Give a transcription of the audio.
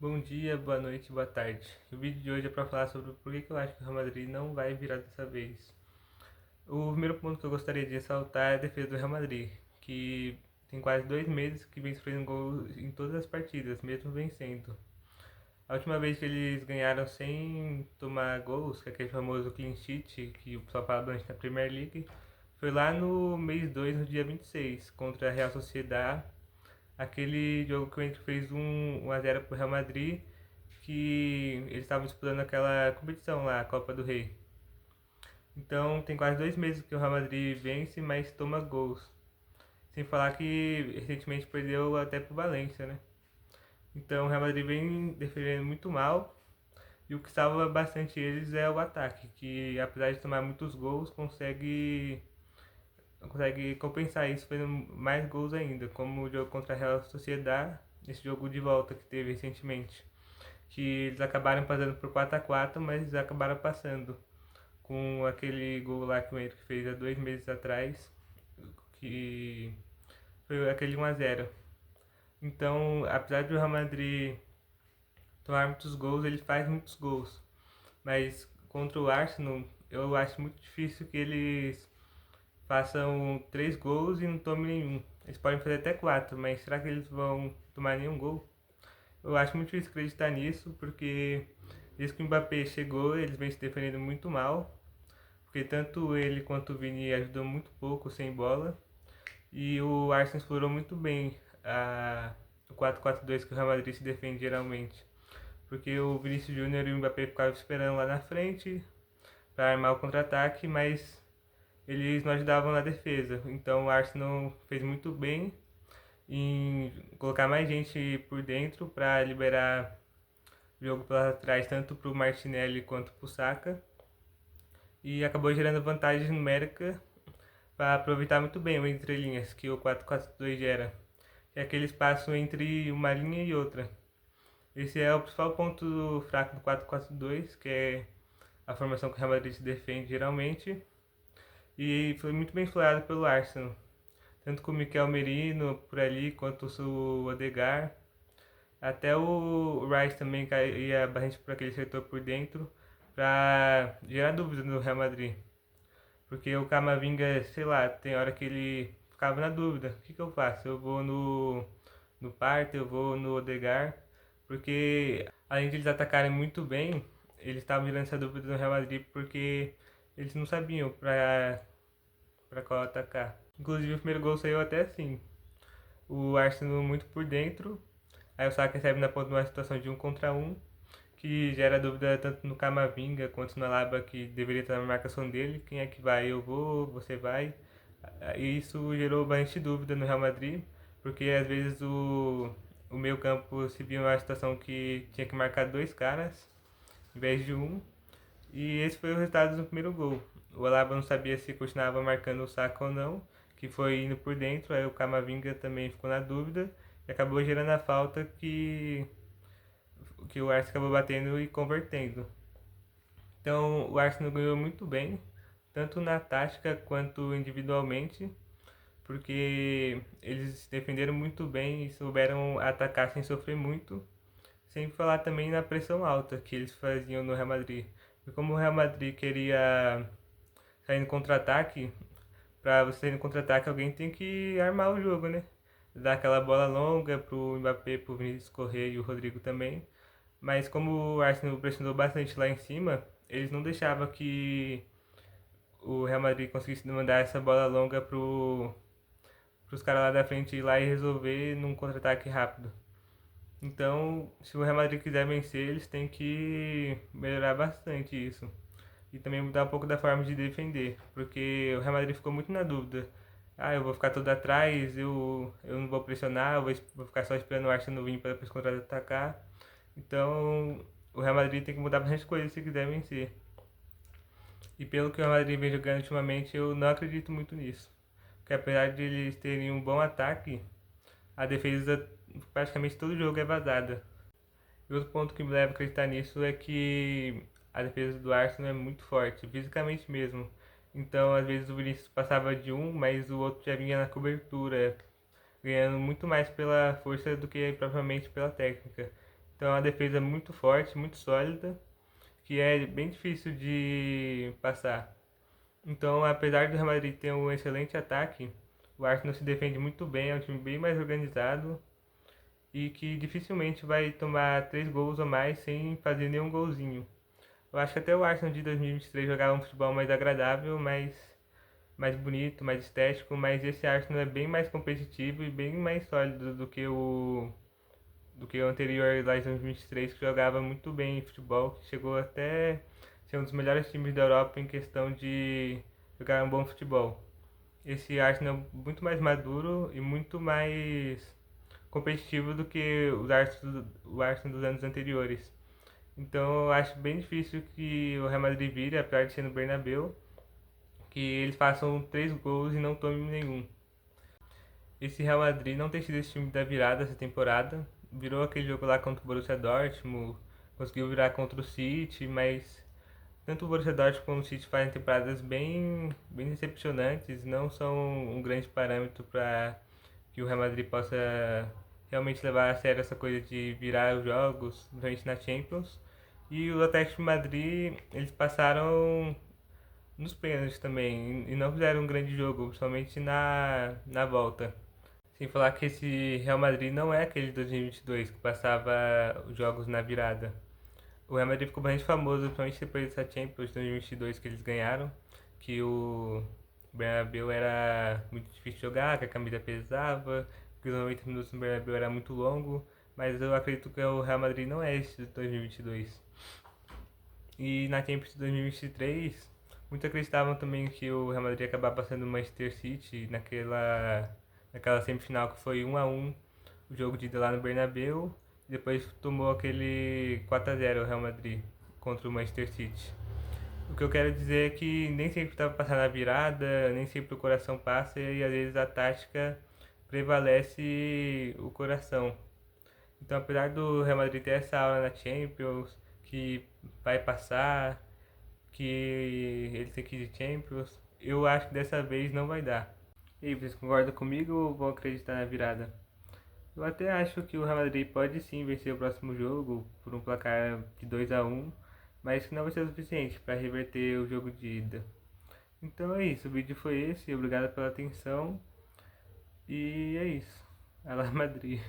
Bom dia, boa noite, boa tarde. O vídeo de hoje é para falar sobre por que eu acho que o Real Madrid não vai virar dessa vez. O primeiro ponto que eu gostaria de ressaltar é a defesa do Real Madrid, que tem quase 2 meses que vem sofrendo gols em todas as partidas, mesmo vencendo. A última vez que eles ganharam sem tomar gols, que é aquele famoso clean sheet que o pessoal fala bastante na Premier League, foi lá no mês 2, no dia 26, contra a Real Sociedad. Aquele jogo que o Inter fez 1-0 pro Real Madrid, que eles estavam disputando aquela competição lá, a Copa do Rei. Então tem quase 2 meses que o Real Madrid vence, mas toma gols. Sem falar que recentemente perdeu até pro Valência, né? Então o Real Madrid vem defendendo muito mal. E o que salva bastante eles é o ataque, que apesar de tomar muitos gols, consegue compensar isso fazendo mais gols ainda, como o jogo contra a Real Sociedad, esse jogo de volta que teve recentemente, que eles acabaram passando por 4-4, mas eles acabaram passando com aquele gol lá que o Henrique fez há 2 meses atrás, que foi aquele 1-0. Então, apesar do Real Madrid tomar muitos gols, ele faz muitos gols, mas contra o Arsenal, eu acho muito difícil que eles façam 3 gols e não tomem nenhum. Eles podem fazer até 4, mas será que eles vão tomar nenhum gol? Eu acho muito difícil acreditar nisso, porque desde que o Mbappé chegou, eles vêm se defendendo muito mal, porque tanto ele quanto o Vini ajudou muito pouco sem bola, e o Arsenal explorou muito bem o 4-4-2 que o Real Madrid se defende geralmente, porque o Vinícius Júnior e o Mbappé ficavam esperando lá na frente para armar o contra-ataque, mas eles não ajudavam na defesa. Então o Arsenal fez muito bem em colocar mais gente por dentro para liberar o jogo pelas atrás, tanto para o Martinelli quanto para o Saka. E acabou gerando vantagem numérica para aproveitar muito bem o entre linhas que o 4-4-2 gera. É aquele espaço entre uma linha e outra. Esse é o principal ponto fraco do 4-4-2, que é a formação que o Real Madrid se defende geralmente. E foi muito bem explorado pelo Arsenal, tanto com o Mikel Merino por ali, quanto o Odegaard. Até o Rice também caía bastante por aquele setor por dentro, para gerar dúvida no Real Madrid. Porque o Camavinga, sei lá, tem hora que ele ficava na dúvida: o que eu faço? Eu vou no Partey, eu vou no Odegaard? Porque além de eles atacarem muito bem, eles estavam gerando essa dúvida no Real Madrid porque eles não sabiam para qual atacar. Inclusive o primeiro gol saiu até assim: o Arsenal muito por dentro, aí o Saka recebe na ponta de uma situação de 1 contra 1, que gera dúvida tanto no Camavinga quanto no Alaba, que deveria estar na marcação dele: quem é que vai? Eu vou, você vai? E isso gerou bastante dúvida no Real Madrid, porque às vezes o meio campo se via uma situação que tinha que marcar 2 caras em vez de um, e esse foi o resultado do primeiro gol. O Alaba não sabia se continuava marcando o Saka ou não, que foi indo por dentro, aí o Camavinga também ficou na dúvida e acabou gerando a falta que o Arsenal acabou batendo e convertendo. Então o Arsenal ganhou muito bem, tanto na tática quanto individualmente, porque eles se defenderam muito bem e souberam atacar sem sofrer muito, sem falar também na pressão alta que eles faziam no Real Madrid. E como o Real Madrid queria sair no contra-ataque, para você sair no contra-ataque alguém tem que armar o jogo, né? Dar aquela bola longa pro Mbappé, pro Vinícius correr e o Rodrigo também. Mas como o Arsenal pressionou bastante lá em cima, eles não deixavam que o Real Madrid conseguisse mandar essa bola longa pros caras lá da frente ir lá e resolver num contra-ataque rápido. Então, se o Real Madrid quiser vencer, eles têm que melhorar bastante isso. E também mudar um pouco da forma de defender, porque o Real Madrid ficou muito na dúvida: ah, eu vou ficar todo atrás, eu não vou pressionar, vou ficar só esperando o Arsenal vir para depois contra-atacar. Então, o Real Madrid tem que mudar bastante coisa se quiser vencer. E pelo que o Real Madrid vem jogando ultimamente, eu não acredito muito nisso. Porque apesar de eles terem um bom ataque, a defesa praticamente todo jogo é vazada. E outro ponto que me leva a acreditar nisso é que a defesa do Arsenal é muito forte, fisicamente mesmo. Então, às vezes o Vinícius passava de um, mas o outro já vinha na cobertura, ganhando muito mais pela força do que propriamente pela técnica. Então é uma defesa muito forte, muito sólida, que é bem difícil de passar. Então, apesar do Real Madrid ter um excelente ataque, o Arsenal se defende muito bem, é um time bem mais organizado e que dificilmente vai tomar 3 gols ou mais sem fazer nenhum golzinho. Eu acho que até o Arsenal de 2023 jogava um futebol mais agradável, mais bonito, mais estético, mas esse Arsenal é bem mais competitivo e bem mais sólido do que o anterior lá em 2023, que jogava muito bem em futebol, que chegou até ser um dos melhores times da Europa em questão de jogar um bom futebol. Esse Arsenal é muito mais maduro e muito mais competitivo do que o Arsenal dos anos anteriores. Então eu acho bem difícil que o Real Madrid vire, apesar de ser no Bernabéu, que eles façam 3 gols e não tomem nenhum. Esse Real Madrid não tem sido esse time da virada essa temporada. Virou aquele jogo lá contra o Borussia Dortmund, conseguiu virar contra o City, mas tanto o Borussia Dortmund como o City fazem temporadas bem decepcionantes, não são um grande parâmetro para que o Real Madrid possa realmente levar a sério essa coisa de virar os jogos, principalmente na Champions. E o Atlético de Madrid, eles passaram nos pênaltis também e não fizeram um grande jogo, principalmente na volta. Sem falar que esse Real Madrid não é aquele de 2022 que passava os jogos na virada. O Real Madrid ficou bastante famoso, principalmente depois dessa Champions de 2022 que eles ganharam, que o Bernabéu era muito difícil de jogar, que a camisa pesava, que os 90 minutos no Bernabéu era muito longo, mas eu acredito que o Real Madrid não é esse de 2022. E na Champions de 2023, muitos acreditavam também que o Real Madrid ia acabar passando o Manchester City naquela semifinal que foi 1-1 o jogo de ida lá no Bernabéu, e depois tomou aquele 4-0 o Real Madrid contra o Manchester City. O que eu quero dizer é que nem sempre estava passando a virada, nem sempre o coração passa e às vezes a tática prevalece o coração. Então, apesar do Real Madrid ter essa aula na Champions, que vai passar, que ele tem que ir de Champions, eu acho que dessa vez não vai dar. E aí, vocês concordam comigo ou vão acreditar na virada? Eu até acho que o Real Madrid pode sim vencer o próximo jogo por um placar de 2-1, mas que não vai ser o suficiente para reverter o jogo de ida. Então é isso, o vídeo foi esse, obrigado pela atenção e é isso. Alá Madrid.